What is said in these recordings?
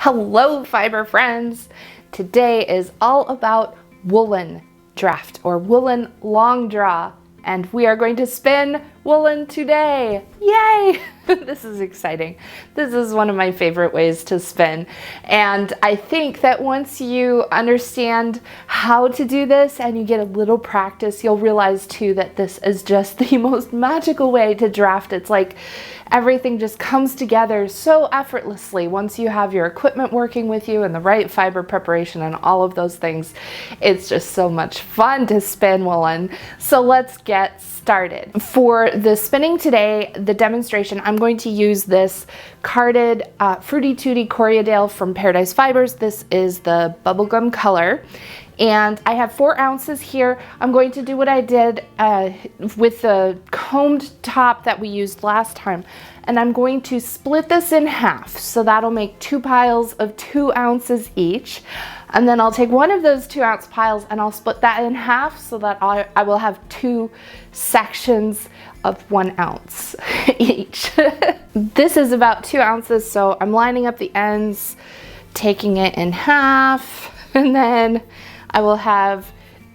Hello, fiber friends! Today is all about woolen draft or woolen long draw, and we are going to spin woolen today. Yay! This is exciting. This is one of my favorite ways to spin, and I think that once you understand how to do this and you get a little practice, you'll realize too that this is just the most magical way to draft. It's like everything just comes together so effortlessly once you have your equipment working with you and the right fiber preparation and all of those things. It's just so much fun to spin woolen. So let's get started. For the spinning today, the demonstration, I'm going to use this carded Fruity Tooty Corriedale from Paradise Fibers. This is the bubblegum color. And I have 4 ounces here. I'm going to do what I did with the combed top that we used last time. And I'm going to split this in half. So that'll make 2 piles of 2 ounces each. And then I'll take one of those 2 ounce piles and I'll split that in half so that I will have 2 sections of 1 ounce each. This is about 2 ounces, so I'm lining up the ends, taking it in half, and then I will have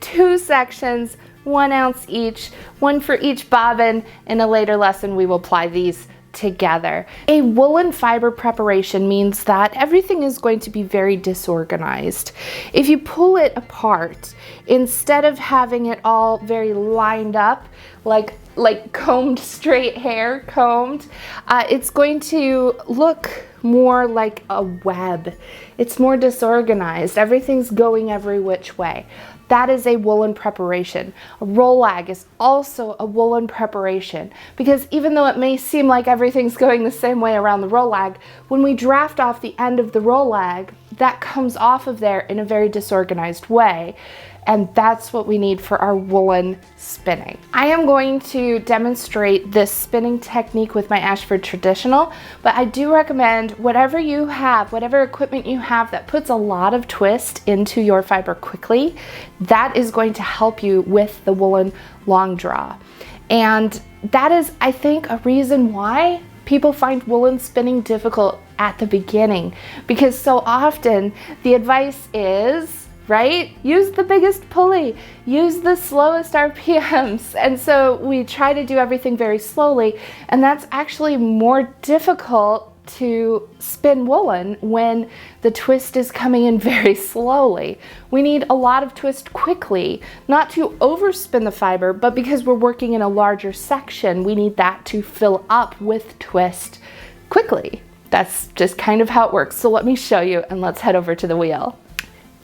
2 sections, 1 ounce each, one for each bobbin. In a later lesson, we will apply these together. A woolen fiber preparation means that everything is going to be very disorganized. If you pull it apart, instead of having it all very lined up, like combed straight hair, it's going to look more like a web. It's more disorganized. Everything's going every which way. That is a woolen preparation. A roll-lag is also a woolen preparation because even though it may seem like everything's going the same way around the roll-lag, when we draft off the end of the roll-lag, that comes off of there in a very disorganized way. And that's what we need for our woolen spinning. I am going to demonstrate this spinning technique with my Ashford Traditional, but I do recommend whatever you have, whatever equipment you have that puts a lot of twist into your fiber quickly, that is going to help you with the woolen long draw. And that is, I think, a reason why people find woolen spinning difficult at the beginning, because so often the advice is, right? Use the biggest pulley, use the slowest RPMs. And so we try to do everything very slowly, and that's actually more difficult to spin woolen when the twist is coming in very slowly. We need a lot of twist quickly, not to overspin the fiber, but because we're working in a larger section, we need that to fill up with twist quickly. That's just kind of how it works. So let me show you, and let's head over to the wheel.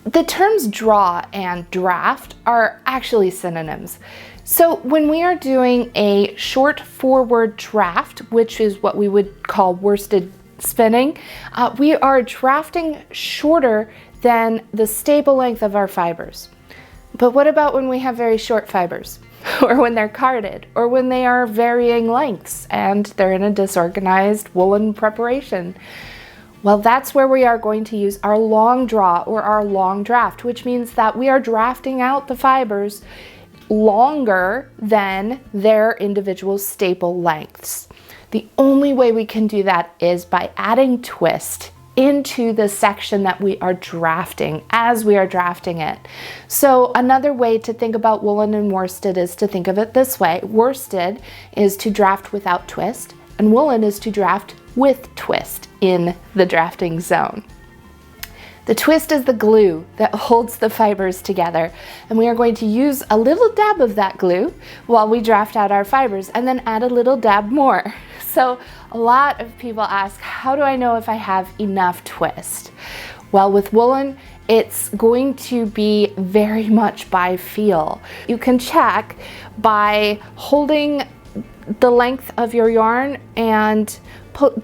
The terms draw and draft are actually synonyms. So when we are doing a short forward draft, which is what we would call worsted spinning, we are drafting shorter than the stable length of our fibers. But what about when we have very short fibers? Or when they're carded, or when they are varying lengths and they're in a disorganized woolen preparation? Well, that's where we are going to use our long draw or our long draft, which means that we are drafting out the fibers longer than their individual staple lengths. The only way we can do that is by adding twist into the section that we are drafting as we are drafting it. So another way to think about woolen and worsted is to think of it this way. Worsted is to draft without twist, and woolen is to draft with twist in the drafting zone. The twist is the glue that holds the fibers together, and we are going to use a little dab of that glue while we draft out our fibers, and then add a little dab more. So a lot of people ask, how do I know if I have enough twist? Well, with woolen, it's going to be very much by feel. You can check by holding the length of your yarn and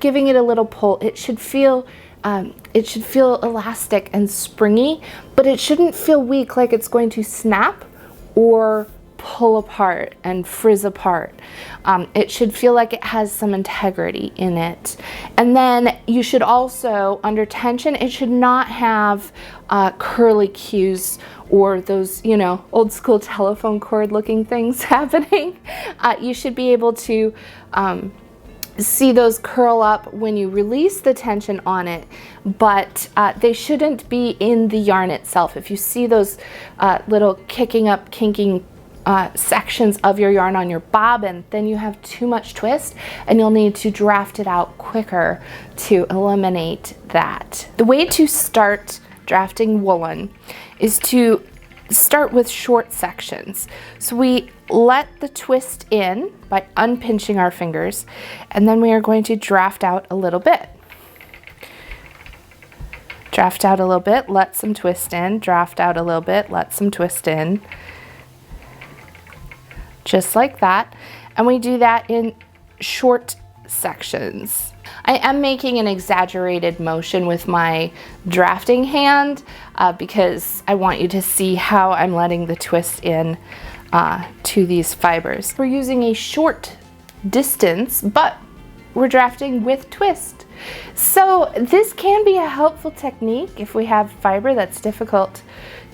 giving it a little pull. It should feel elastic and springy, but it shouldn't feel weak, like it's going to snap or pull apart and frizz apart. It should feel like it has some integrity in it. And then you should also, under tension, it should not have curly cues or those, old school telephone cord looking things happening. You should be able to see those curl up when you release the tension on it, but they shouldn't be in the yarn itself. If you see those little kicking up, kinking sections of your yarn on your bobbin, then you have too much twist and you'll need to draft it out quicker to eliminate that. The way to start drafting woolen is to start with short sections. So we let the twist in by unpinching our fingers, and then we are going to draft out a little bit. Draft out a little bit, let some twist in, draft out a little bit, let some twist in. Just like that. And we do that in short sections. I am making an exaggerated motion with my drafting hand because I want you to see how I'm letting the twist in to these fibers. We're using a short distance, but we're drafting with twist. So this can be a helpful technique if we have fiber that's difficult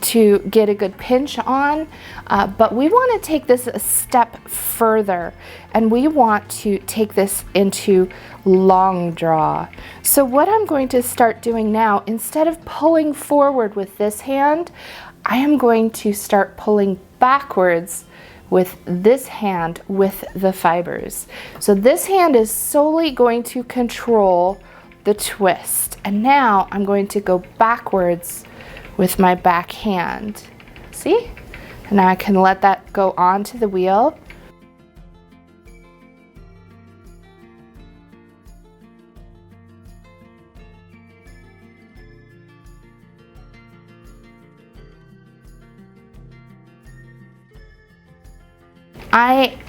to get a good pinch on, but we want to take this a step further, and we want to take this into long draw. So what I'm going to start doing now, instead of pulling forward with this hand, I am going to start pulling backwards with this hand with the fibers. So this hand is solely going to control the twist, and now I'm going to go backwards with my back hand. See? And now I can let that go onto the wheel.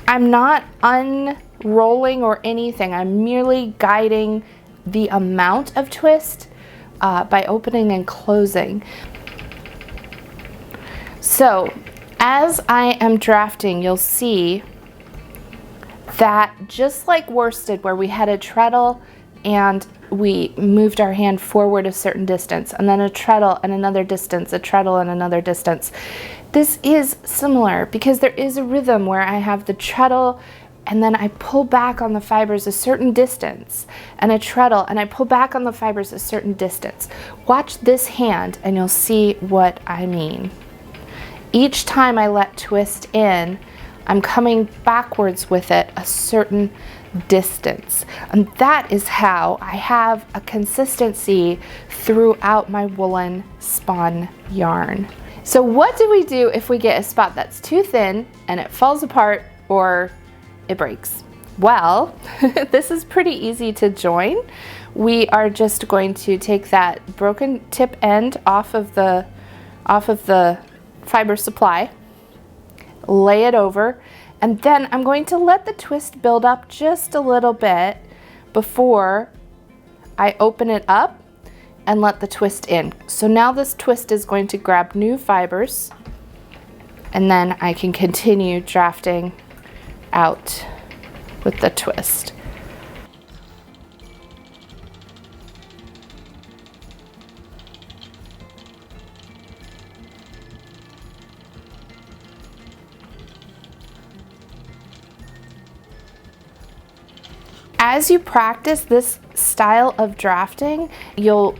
I'm not unrolling or anything. I'm merely guiding the amount of twist by opening and closing. So as I am drafting, you'll see that just like worsted, where we had a treadle and we moved our hand forward a certain distance, and then a treadle and another distance, a treadle and another distance. This is similar because there is a rhythm where I have the treadle and then I pull back on the fibers a certain distance, and a treadle, and I pull back on the fibers a certain distance. Watch this hand and you'll see what I mean. Each time I let twist in, I'm coming backwards with it a certain distance. And that is how I have a consistency throughout my woolen spun yarn. So what do we do if we get a spot that's too thin and it falls apart or it breaks? Well, this is pretty easy to join. We are just going to take that broken tip end off of the fiber supply, lay it over, and then I'm going to let the twist build up just a little bit before I open it up and let the twist in. So now this twist is going to grab new fibers, and then I can continue drafting out with the twist. As you practice this style of drafting, you'll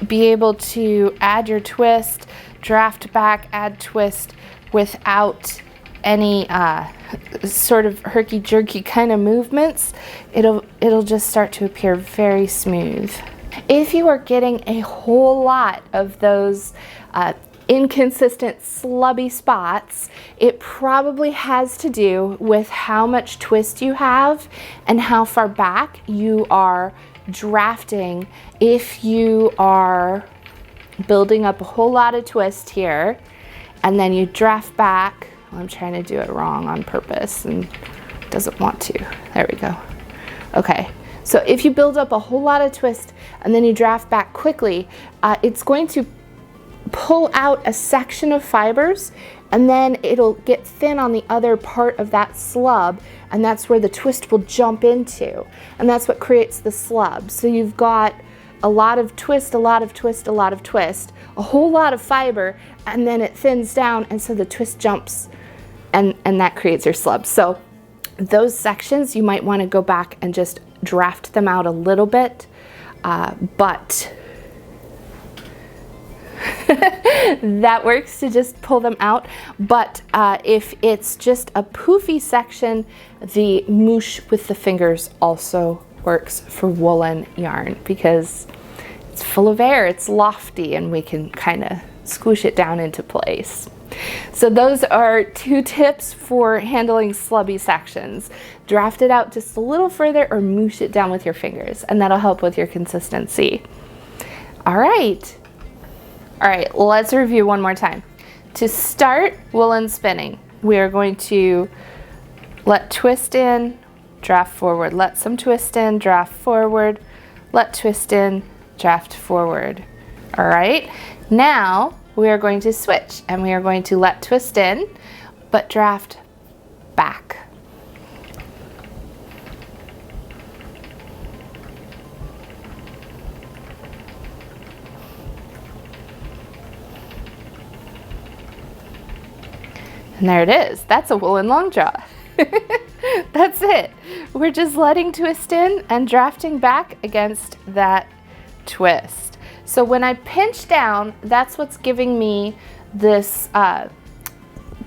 be able to add your twist, draft back, add twist without any sort of herky-jerky kind of movements. It'll just start to appear very smooth. If you are getting a whole lot of those inconsistent slubby spots, it probably has to do with how much twist you have and how far back you are drafting. If you are building up a whole lot of twist here and then you draft back, I'm trying to do it wrong on purpose and doesn't want to. There we go. Okay, so if you build up a whole lot of twist and then you draft back quickly, it's going to pull out a section of fibers, and then it'll get thin on the other part of that slub, and that's where the twist will jump into, and that's what creates the slub. So you've got a lot of twist, a lot of twist, a lot of twist, a whole lot of fiber, and then it thins down, and so the twist jumps, and that creates your slub. So those sections you might want to go back and just draft them out a little bit, but that works to just pull them out. But if it's just a poofy section, the moosh with the fingers also works for woolen yarn because it's full of air, it's lofty, and we can kind of squish it down into place. So those are 2 tips for handling slubby sections. Draft it out just a little further or moosh it down with your fingers, and that'll help with your consistency. All right, let's review one more time. To start woolen spinning, we are going to let twist in, draft forward, let some twist in, draft forward, let twist in, draft forward. All right, now we are going to switch and we are going to let twist in, but draft back. And there it is. That's a woolen long draw. That's it. We're just letting twist in and drafting back against that twist. So when I pinch down, that's what's giving me this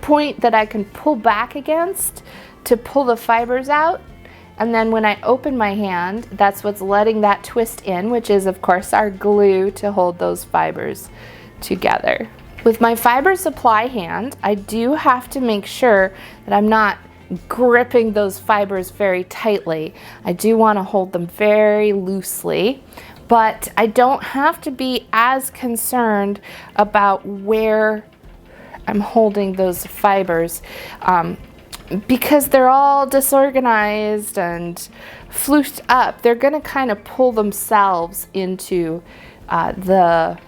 point that I can pull back against to pull the fibers out. And then when I open my hand, that's what's letting that twist in, which is of course our glue to hold those fibers together. With my fiber supply hand, I do have to make sure that I'm not gripping those fibers very tightly. I do want to hold them very loosely, but I don't have to be as concerned about where I'm holding those fibers because they're all disorganized and floofed up. They're going to kind of pull themselves into the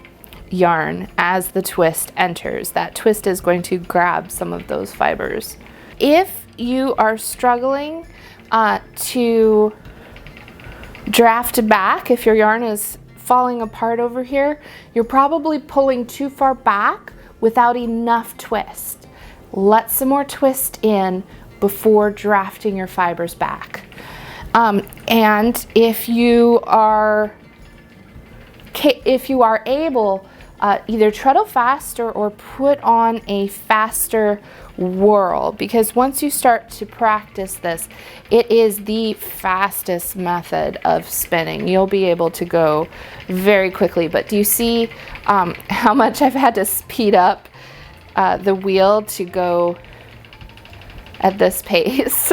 yarn as the twist enters. That twist is going to grab some of those fibers. If you are struggling to draft back, if your yarn is falling apart over here, you're probably pulling too far back without enough twist. Let some more twist in before drafting your fibers back. And if you are able, either treadle faster or put on a faster whirl, because once you start to practice this, it is the fastest method of spinning. You'll be able to go very quickly. But do you see how much I've had to speed up the wheel to go at this pace?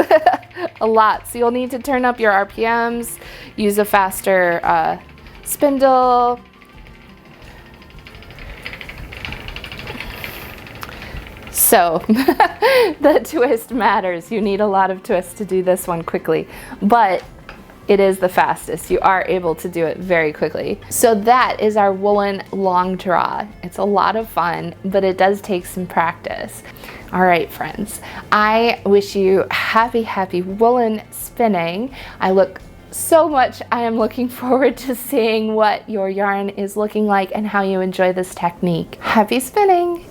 A lot. So you'll need to turn up your RPMs, use a faster spindle. So the twist matters. You need a lot of twist to do this one quickly, but it is the fastest. You are able to do it very quickly. So that is our woolen long draw. It's a lot of fun, but it does take some practice. All right, friends, I wish you happy woolen spinning. I am looking forward to seeing what your yarn is looking like and how you enjoy this technique. Happy spinning!